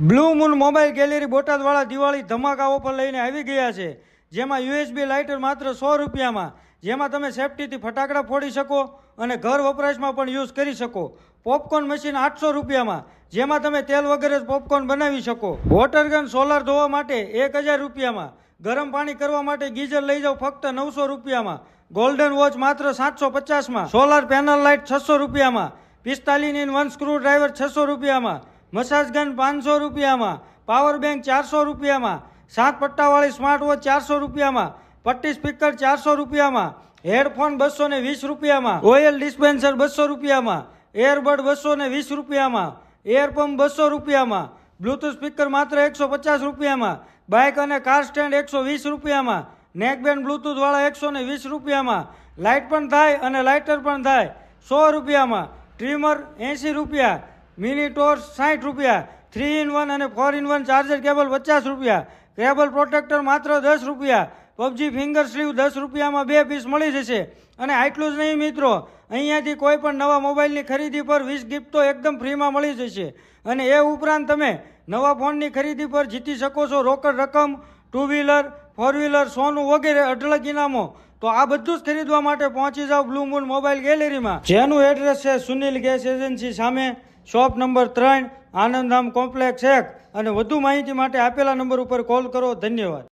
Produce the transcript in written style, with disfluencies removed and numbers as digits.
Blue moon mobile gallery બોટાદવાળા દિવાળી ધમાકા offer લઈને આવી ગયા છે, જેમાં યુએસબી લાઇટર માત્ર 100 રૂપિયામાં, જેમાં તમે સેફટીથી ફટાકડા ફોડી શકો અને ઘર વપરાશમાં પણ યુઝ કરી શકો. પોપકોર્ન મશીન 800 રૂપિયામાં, જેમાં તમે તેલ વગર જ પોપકોર્ન બનાવી શકો. વોટર ગન સોલાર ધોવા માટે 1000 રૂપિયામાં. ગરમ પાણી કરવા માટે ગીઝર લઈ જાઓ ફક્ત 900 રૂપિયામાં. ગોલ્ડન વોચ માત્ર 750માં. સોલાર પેનલ લાઇટ 600 રૂપિયામાં. 45 1 સ્ક્રૂ ડ્રાઈવર 600 રૂપિયામાં. મસાજ ગન 500 રૂપિયામાં. પાવર બેંક 400 રૂપિયામાં. 7 પટ્ટાવાળી સ્માર્ટ વોચ 400 રૂપિયામાં. પટ્ટી સ્પીકર 400 રૂપિયામાં. હેડફોન 220 રૂપિયામાં. ઓઇલ ડિસ્પેન્સર 200 રૂપિયામાં. એરબડ 220 રૂપિયામાં. એરપંપ 200 રૂપિયામાં. બ્લૂટૂથ સ્પીકર માત્ર 150 રૂપિયામાં. બાઇક અને કાર સ્ટેન્ડ 120 રૂપિયામાં. નેકબેન્ડ બ્લૂટૂથ વાળા 120 રૂપિયામાં. લાઇટ પણ થાય અને લાઇટર પણ થાય 100 રૂપિયામાં. ટ્રીમર 80 રૂપિયા. મિની ટોર્ચ 60 રૂપિયા. 3-in-1 અને 4-in-1 ચાર્જર કેબલ 50 રૂપિયા. કેબલ પ્રોટેક્ટર માત્ર 10 રૂપિયા. પબજી ફિંગર સ્લીવ 10 રૂપિયામાં 2 પીસ મળી જશે. અને આટલું જ નહીં મિત્રો, અહીંયાથી કોઈ પણ નવા મોબાઈલની ખરીદી પર 20 ગિફ્ટ તો એકદમ ફ્રીમાં મળી જશે. અને એ ઉપરાંત તમે નવા ફોનની ખરીદી પર જીતી શકો છો રોકડ રકમ, 2 વ્હીલર, 4 વ્હીલર, સોનું વગેરે અઢળક ઇનામો. તો આ બધું જ ખરીદવા માટે પહોંચી જાઓ બ્લુ મૂન મોબાઈલ ગેલેરીમાં, જેનું એડ્રેસ છે સુનિલ ગેસ એજન્સી સામે, શોપ નંબર 3, આનંદધામ કોમ્પ્લેક્સ 1. અને વધુ માહિતી માટે આપેલા નંબર ઉપર કોલ કરો. ધન્યવાદ.